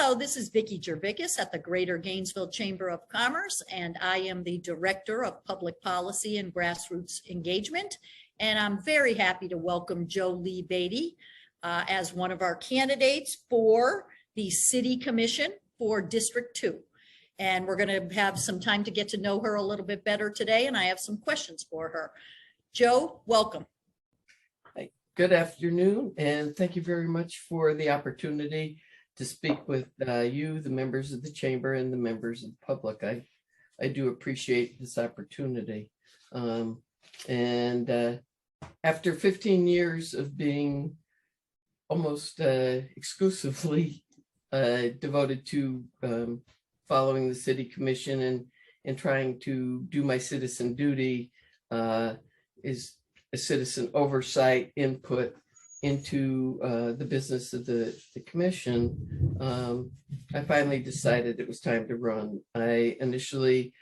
Hello, this is Vicki Gervicus at the Greater Gainesville Chamber of Commerce, and I am the Director of Public Policy and Grassroots Engagement. And I'm very happy to welcome Jo Lee Beaty as one of our candidates for the City Commission for District 2. And we're going to have some time to get to know her a little bit better today, and I have some questions for her. Jo, welcome. Good afternoon, and thank you very much for the opportunity to speak with you, the members of the chamber, and the members of the public. I do appreciate this opportunity. After 15 years of being almost exclusively devoted to following the city commission and trying to do my citizen duty, is a citizen oversight input into the business of the commission. I finally decided it was time to run. I initially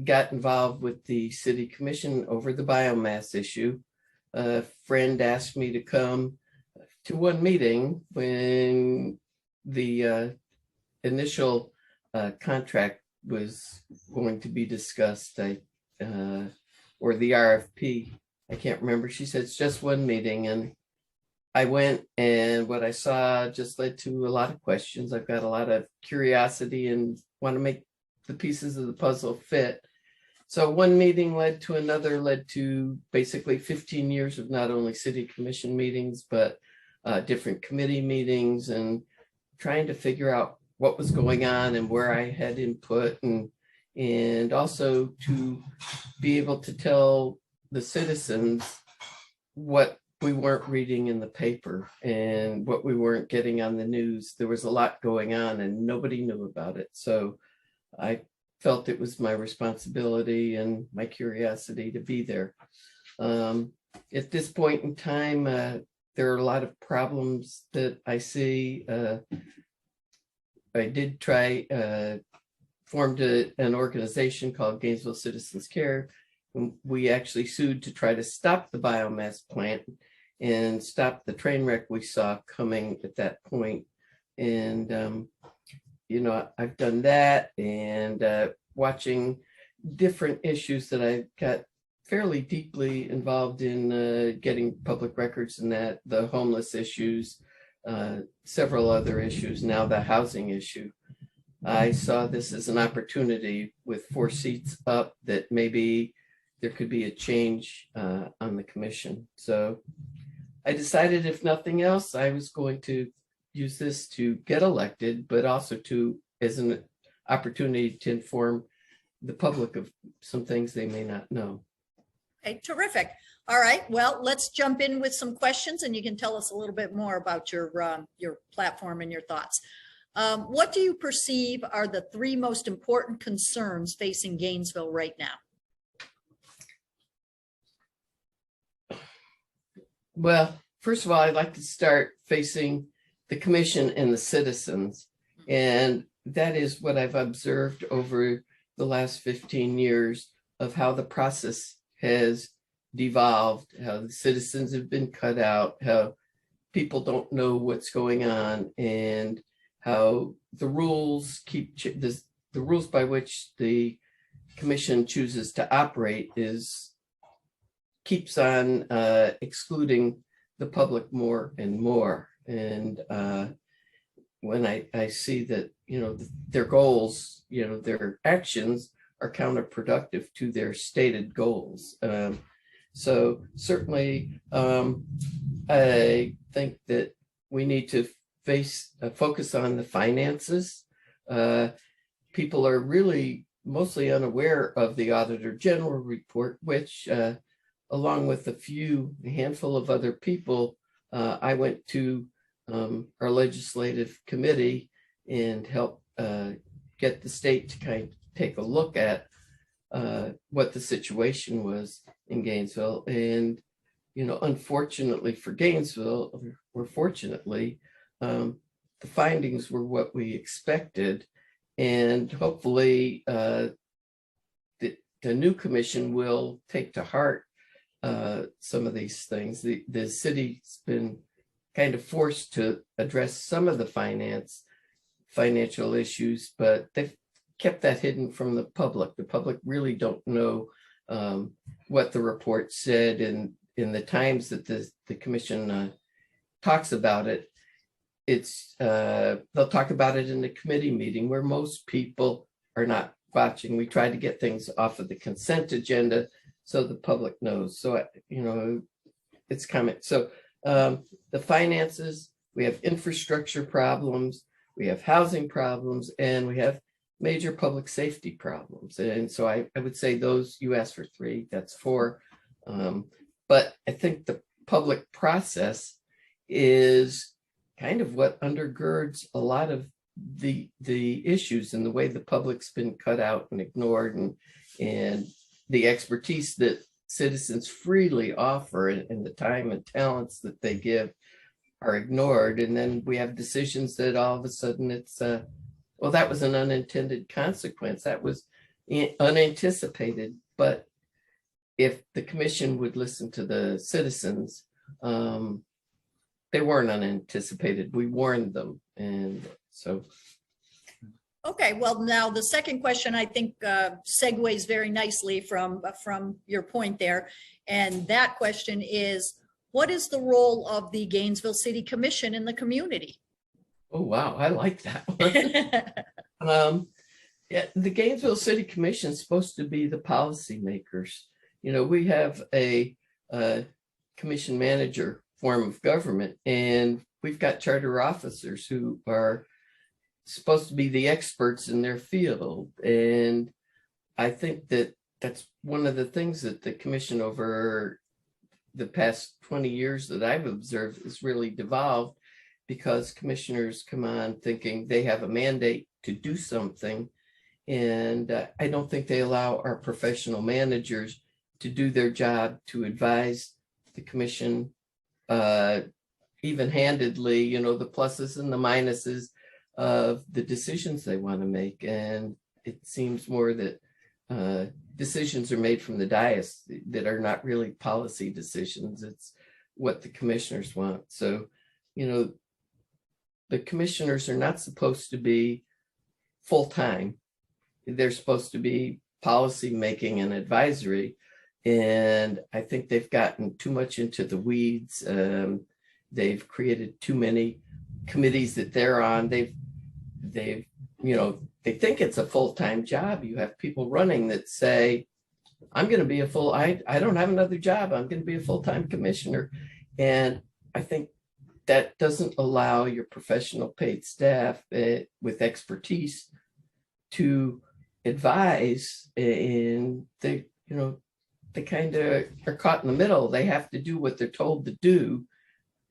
got involved with the city commission over the biomass issue. A friend asked me to come to one meeting when the initial contract was going to be discussed, or the RFP. I can't remember. She said, it's just one meeting. And I went, and what I saw just led to a lot of questions. I've got a lot of curiosity and want to make the pieces of the puzzle fit. So one meeting led to another, led to basically 15 years of not only city commission meetings, but different committee meetings, and trying to figure out what was going on and where I had input, and also to be able to tell the citizens what we weren't reading in the paper and what we weren't getting on the news. There was a lot going on and nobody knew about it. So I felt it was my responsibility and my curiosity to be there. At this point in time, there are a lot of problems that I see. I did try, formed an organization called Gainesville Citizens Care. We actually sued to try to stop the biomass plant and stop the train wreck we saw coming at that point. And, you know, I've done that, and watching different issues that I got fairly deeply involved in, getting public records and that, the homeless issues, several other issues, now the housing issue. I saw this as an opportunity with 4 seats up that maybe there could be a change on the commission. So I decided, if nothing else, I was going to use this to get elected, but also to as an opportunity to inform the public of some things they may not know. Okay, terrific. All right, well, let's jump in with some questions, and you can tell us a little bit more about your platform and your thoughts. What do you perceive are the 3 most important concerns facing Gainesville right now? Well, first of all, I'd like to start facing the commission and the citizens. And that is what I've observed over the last 15 years of how the process has devolved, how the citizens have been cut out, how people don't know what's going on, and how the rules the rules by which the commission chooses to operate keeps on excluding the public more and more. And when I see that, you know, their goals, you know, their actions are counterproductive to their stated goals. So certainly, I think that we need to focus on the finances. People are really mostly unaware of the Auditor General report, which along with a handful of other people, I went to our legislative committee and helped get the state to kind of take a look at what the situation was in Gainesville. And, you know, unfortunately for Gainesville, or fortunately, the findings were what we expected. And hopefully the new commission will take to heart some of these things. The city's been kind of forced to address some of the finance financial issues, but they've kept that hidden from the public. The public really don't know what the report said, and in the times that the commission talks about it, it's they'll talk about it in the committee meeting where most people are not watching. We try to get things off of the consent agenda so the public knows. So, it's coming. So the finances, we have infrastructure problems, we have housing problems, and we have major public safety problems. And so I would say those, you asked for 3, that's 4. But I think the public process is kind of what undergirds a lot of the issues and the way the public's been cut out and ignored, and the expertise that citizens freely offer and the time and talents that they give are ignored. And then we have decisions that all of a sudden it's well, that was an unintended consequence. That was unanticipated. But if the commission would listen to the citizens, they weren't unanticipated. We warned them. And so. Okay, well, now the second question, I think, segues very nicely from your point there. And that question is, what is the role of the Gainesville City Commission in the community? Oh, wow. I like that one. Yeah, the Gainesville City Commission is supposed to be the policymakers. We have a commission manager form of government, and we've got charter officers who are supposed to be the experts in their field. And I think that that's one of the things that the commission over the past 20 years that I've observed is really devolved, because commissioners come on thinking they have a mandate to do something. And I don't think they allow our professional managers to do their job to advise the commission even-handedly, the pluses and the minuses of the decisions they want to make. And it seems more that decisions are made from the dais that are not really policy decisions. It's what the commissioners want. So, the commissioners are not supposed to be full-time. They're supposed to be policy making and advisory. And I think they've gotten too much into the weeds. They've created too many committees that they're on. They think it's a full-time job. You have people running that say, I'm going to be I don't have another job. I'm going to be a full-time commissioner. And I think that doesn't allow your professional paid staff with expertise to advise. And they kind of are caught in the middle. They have to do what they're told to do,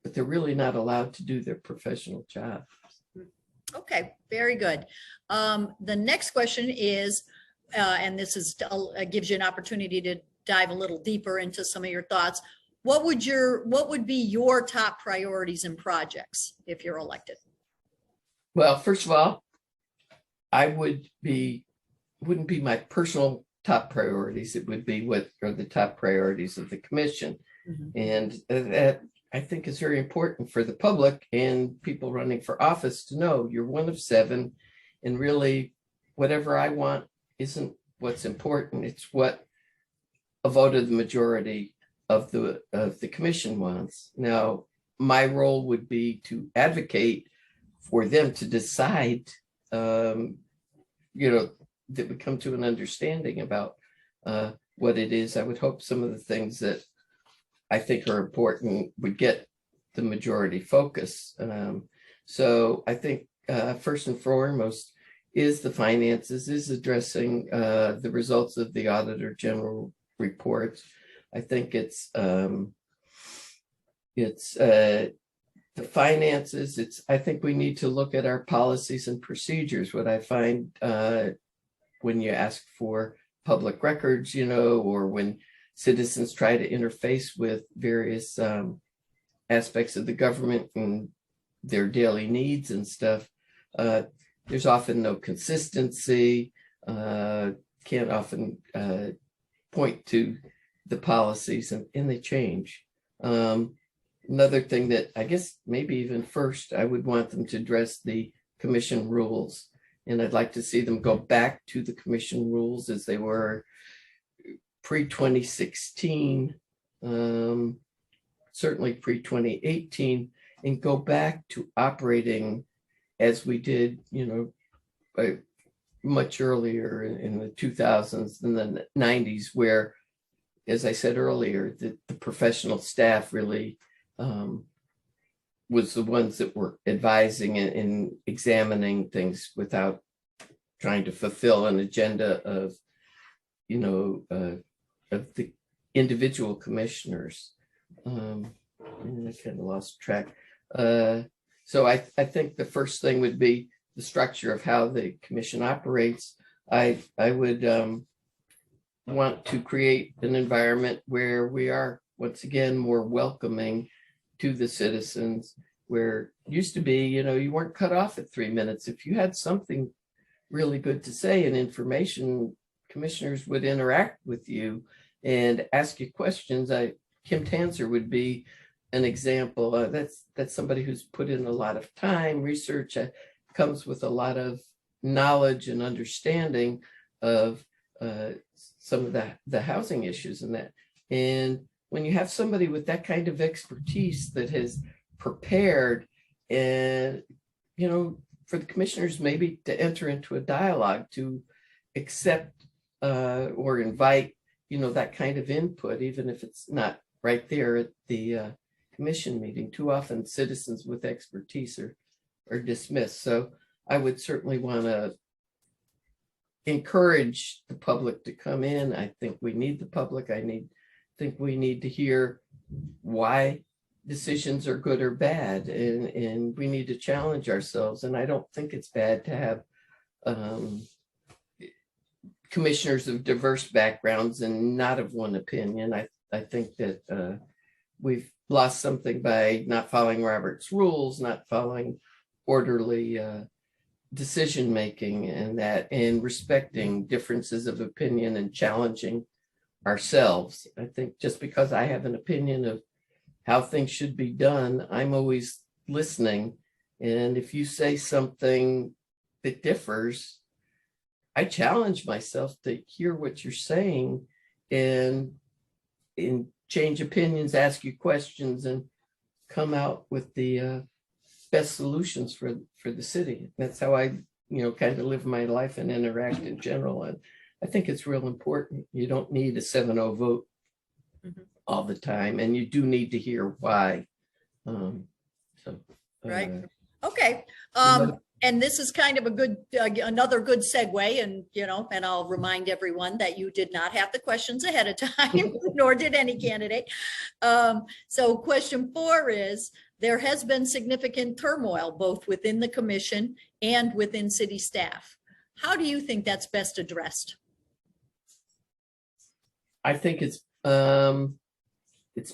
but they're really not allowed to do their professional job. Okay, very good. The next question is, and this is gives you an opportunity to dive a little deeper into some of your thoughts. What would be your top priorities and projects if you're elected? Well, first of all, I wouldn't be my personal top priorities. It would be what are the top priorities of the commission. Mm-hmm. And that I think is very important for the public and people running for office to know you're one of 7, and really whatever I want isn't what's important. It's what a vote of the majority of the commission wants. Now, my role would be to advocate for them to decide, that we come to an understanding about what it is. I would hope some of the things that I think are important would get the majority focus. So I think first and foremost is the finances, is addressing the results of the Auditor General reports. I think it's the finances. I think we need to look at our policies and procedures. What I find when you ask for public records, or when citizens try to interface with various aspects of the government and their daily needs and stuff, there's often no consistency, can't often point to the policies, and they change. Another thing that I guess maybe even first, I would want them to address the commission rules. And I'd like to see them go back to the commission rules as they were pre-2016, certainly pre-2018, and go back to operating as we did, much earlier in the 2000s and the 90s, where, as I said earlier, the professional staff really was the ones that were advising and examining things without trying to fulfill an agenda of, of the individual commissioners. And I kind of lost track. So I think the first thing would be the structure of how the commission operates. I would want to create an environment where we are, once again, more welcoming to the citizens, where it used to be, you weren't cut off at 3 minutes. If you had something really good to say and information, commissioners would interact with you and ask you questions. Kim Tanzer would be an example. That's somebody who's put in a lot of time, research, comes with a lot of knowledge and understanding of some of the housing issues and that. And when you have somebody with that kind of expertise that has prepared, and for the commissioners maybe to enter into a dialogue, to accept or invite that kind of input, even if it's not right there at the commission meeting. Too often citizens with expertise are dismissed. So I would certainly want to encourage the public to come in. I think we need the public. Think we need to hear why decisions are good or bad, and we need to challenge ourselves. And I don't think it's bad to have commissioners of diverse backgrounds and not of one opinion. I think that we've lost something by not following Robert's rules, not following orderly decision making, and respecting differences of opinion and challenging ourselves. I think just because I have an opinion of how things should be done, I'm always listening. And if you say something that differs, I challenge myself to hear what you're saying and change opinions, ask you questions, and come out with the best solutions for the city. That's how I, kind of live my life and interact in general. And I think it's real important. You don't need a 7-0 vote all the time, and you do need to hear why. Right. Okay. And this is kind of a good, another good segue, and I'll remind everyone that you did not have the questions ahead of time, nor did any candidate. So question 4 is, there has been significant turmoil both within the commission and within city staff. How do you think that's best addressed? I think it's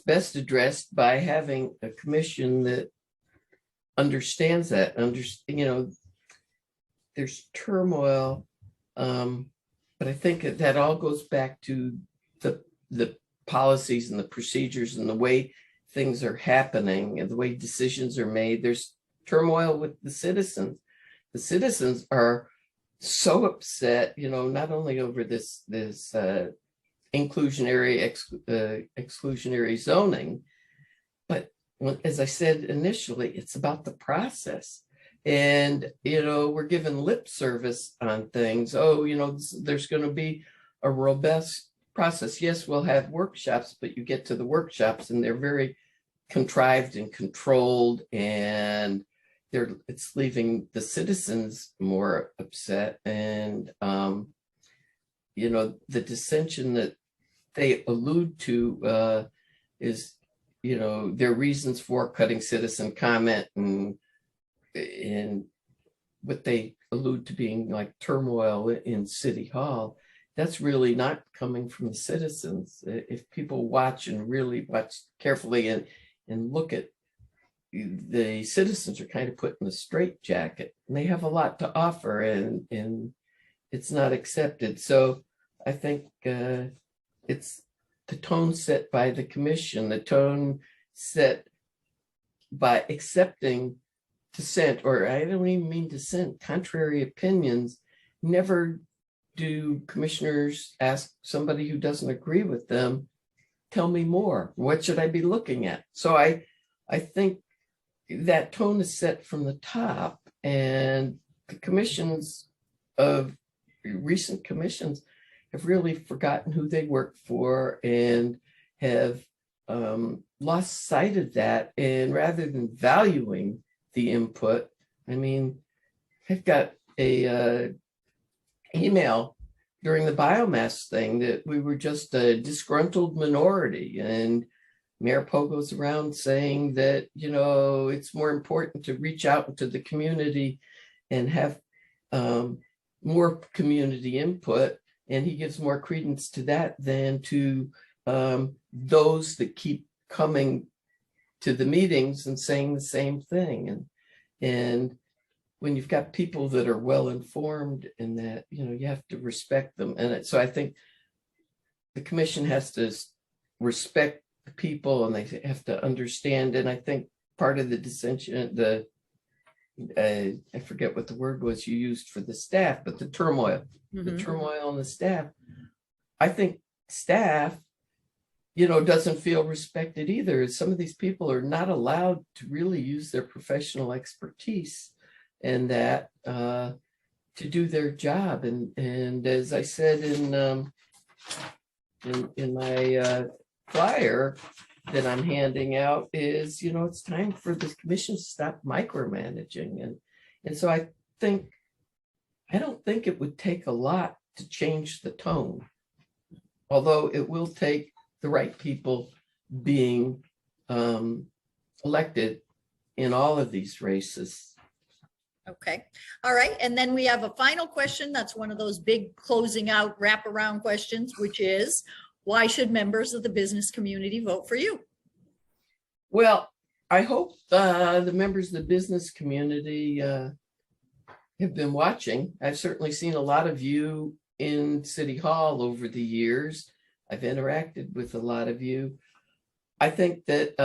best addressed by having a commission that understands that. There's turmoil, but I think that all goes back to the policies and the procedures and the way things are happening and the way decisions are made. There's turmoil with the citizens. The citizens are so upset, not only over this exclusionary zoning, but as I said initially, it's about the process. And, we're given lip service on things. Oh, there's going to be a robust process. Yes, we'll have workshops, but you get to the workshops and they're very contrived and controlled, and it's leaving the citizens more upset. And, the dissension that they allude to is, their reasons for cutting citizen comment and what they allude to being like turmoil in City Hall. That's really not coming from the citizens. If people watch and really watch carefully and look at, the citizens are kind of put in a straitjacket, and they have a lot to offer, and it's not accepted. So I think it's the tone set by the commission, the tone set by accepting dissent, or I don't even mean dissent, contrary opinions, never do commissioners ask somebody who doesn't agree with them, tell me more. What should I be looking at? So I think that tone is set from the top, and the commissions of recent commissions have really forgotten who they work for and have lost sight of that. And rather than valuing the input, I mean, I've got a email during the biomass thing that we were just a disgruntled minority, and Mayor Poe goes around saying that, you know, it's more important to reach out into the community and have more community input, and he gives more credence to that than to those that keep coming to the meetings and saying the same thing. And when you've got people that are well informed in that, you know, you have to respect them. And so I think the commission has to respect the people, and they have to understand. And I think part of the dissension, I forget what the word was you used for the staff, but the turmoil on the staff. I think staff, you know, doesn't feel respected either. Some of these people are not allowed to really use their professional expertise and that to do their job. And as I said in my flyer that I'm handing out is, you know, it's time for the commission to stop micromanaging. And so I don't think it would take a lot to change the tone, although it will take the right people being elected in all of these races. Okay. All right. And then we have a final question. That's one of those big closing out wraparound questions, which is, why should members of the business community vote for you? Well, I hope the members of the business community have been watching. I've certainly seen a lot of you in City Hall over the years. I've interacted with a lot of you. I think that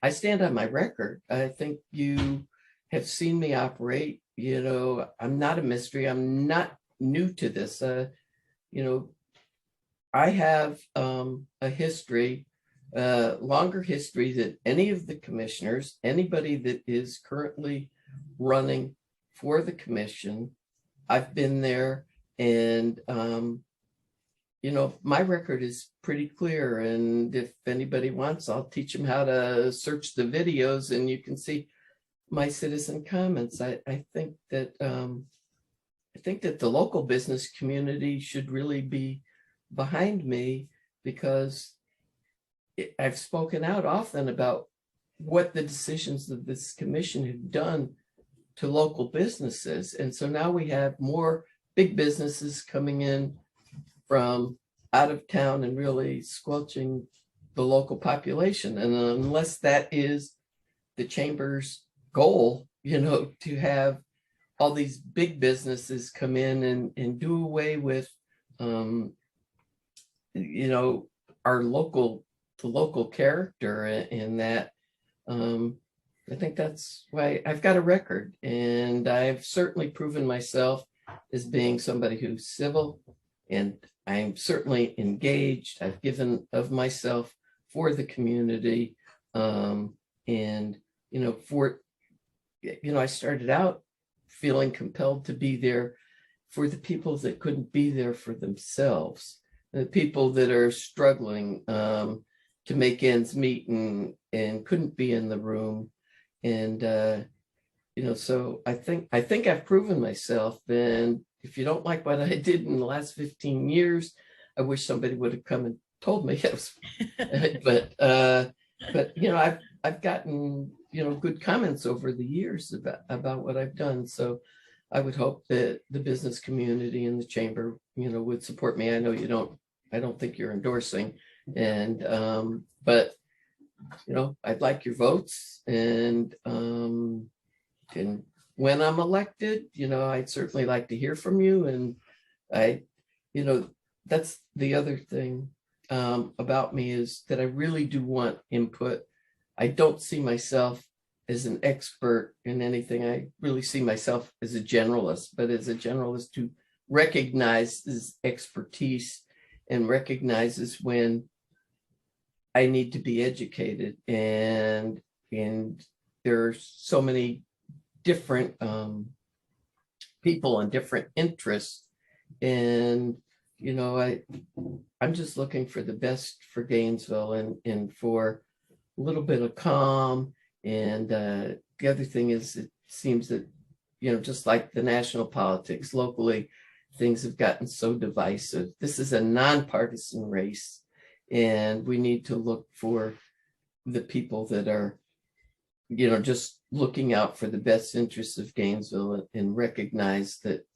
I stand on my record. I think you have seen me operate. You know, I'm not a mystery. I'm not new to this. You know, I have a history, longer history than any of the commissioners, anybody that is currently running for the commission. I've been there, and you know, my record is pretty clear. And if anybody wants, I'll teach them how to search the videos, and you can see my citizen comments. I think that the local business community should really be behind me, because I've spoken out often about what the decisions of this commission have done to local businesses. And so now we have more big businesses coming in from out of town and really squelching the local population. And unless that is the chamber's goal, you know, to have all these big businesses come in and do away with, you know, the local character in that, I think that's why I've got a record, and I've certainly proven myself as being somebody who's civil, and I'm certainly engaged. I've given of myself for the community, and you know, I started out feeling compelled to be there for the people that couldn't be there for themselves, the people that are struggling to make ends meet and couldn't be in the room. And you know, so I think I've proven myself. And if you don't like what I did in the last 15 years, I wish somebody would have come and told me. But you know, I've gotten, you know, good comments over the years about what I've done. So I would hope that the business community and the chamber, you know, would support me. I know you don't. I don't think you're endorsing, and but you know, I'd like your votes, and when I'm elected, you know, I'd certainly like to hear from you. And you know, that's the other thing about me, is that I really do want input. I don't see myself as an expert in anything. I really see myself as a generalist, but as a generalist who recognizes expertise and recognizes when I need to be educated. And there are so many different people and different interests. And, you know, I'm just looking for the best for Gainesville and for a little bit of calm. And the other thing is, it seems that, you know, just like the national politics, locally, things have gotten so divisive. This is a nonpartisan race, and we need to look for the people that are, you know, just looking out for the best interests of Gainesville, and recognize that,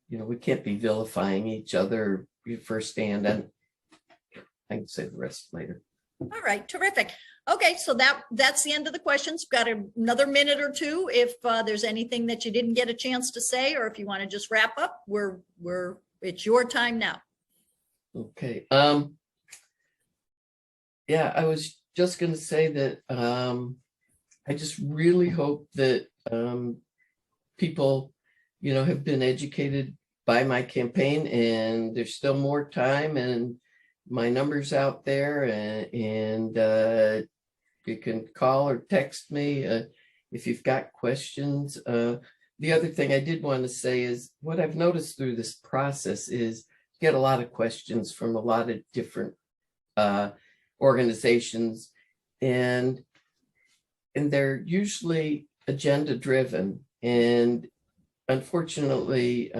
you know, we can't be vilifying each other firsthand. And I can say the rest later. All right, terrific. Okay, so that's the end of the questions. Got another minute or two. If there's anything that you didn't get a chance to say, or if you want to just wrap up, it's your time now. Okay. Yeah, I was just going to say that I just really hope that people, you know, have been educated by my campaign, and there's still more time, and my number's out there, and you can call or text me if you've got questions. The other thing I did want to say is, what I've noticed through this process is get a lot of questions from a lot of different organizations, and they're usually agenda driven. And unfortunately,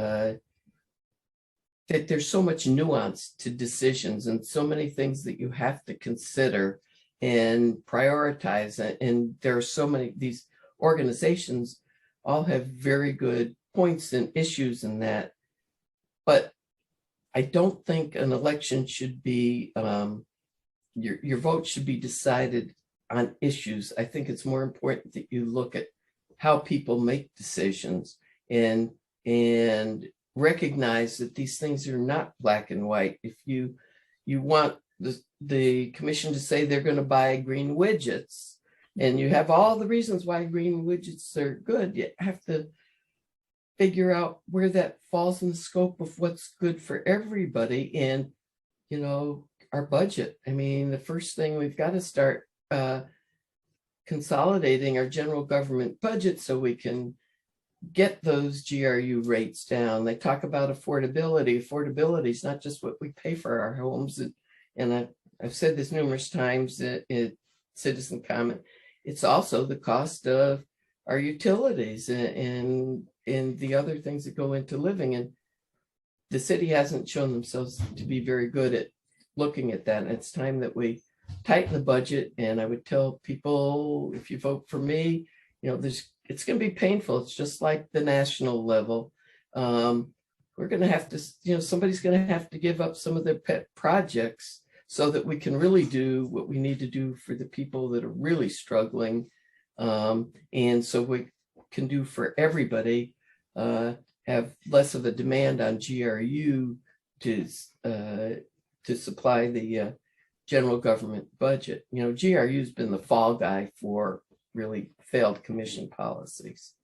that there's so much nuance to decisions and so many things that you have to consider and prioritize. And there are so many, these organizations all have very good points and issues in that. But I don't think an election should be, your vote should be decided on issues. I think it's more important that you look at how people make decisions, and recognize that these things are not black and white. If you want the commission to say they're going to buy green widgets, and you have all the reasons why green widgets are good, you have to figure out where that falls in the scope of what's good for everybody. And, you know, our budget. I mean, the first thing we've got to start consolidating our general government budget so we can get those GRU rates down. They talk about affordability. Affordability is not just what we pay for our homes. And I've said this numerous times in citizen comment. It's also the cost of our utilities and the other things that go into living. And the city hasn't shown themselves to be very good at looking at that. And it's time that we tighten the budget. And I would tell people, if you vote for me, you know, it's going to be painful. It's just like the national level. We're going to have to, you know, somebody's going to have to give up some of their pet projects so that we can really do what we need to do for the people that are really struggling. And so we can do for everybody, have less of a demand on GRU to supply the general government budget. You know, GRU has been the fall guy for really failed commission policies.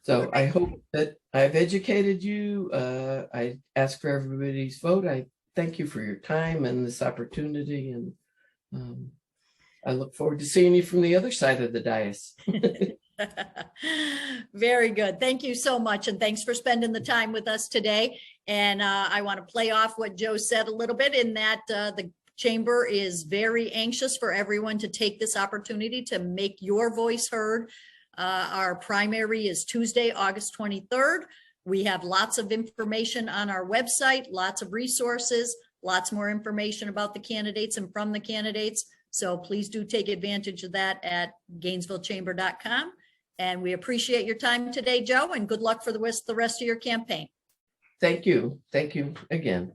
So I hope that I've educated you. I ask for everybody's vote. I thank you for your time and this opportunity. And I look forward to seeing you from the other side of the dais. Very good. Thank you so much. And thanks for spending the time with us today. And I want to play off what Joe said a little bit, in that the Chamber is very anxious for everyone to take this opportunity to make your voice heard. Our primary is Tuesday, August 23rd. We have lots of information on our website, lots of resources, lots more information about the candidates and from the candidates. So please do take advantage of that at GainesvilleChamber.com. And we appreciate your time today, Joe, and good luck for the rest of your campaign. Thank you. Thank you again.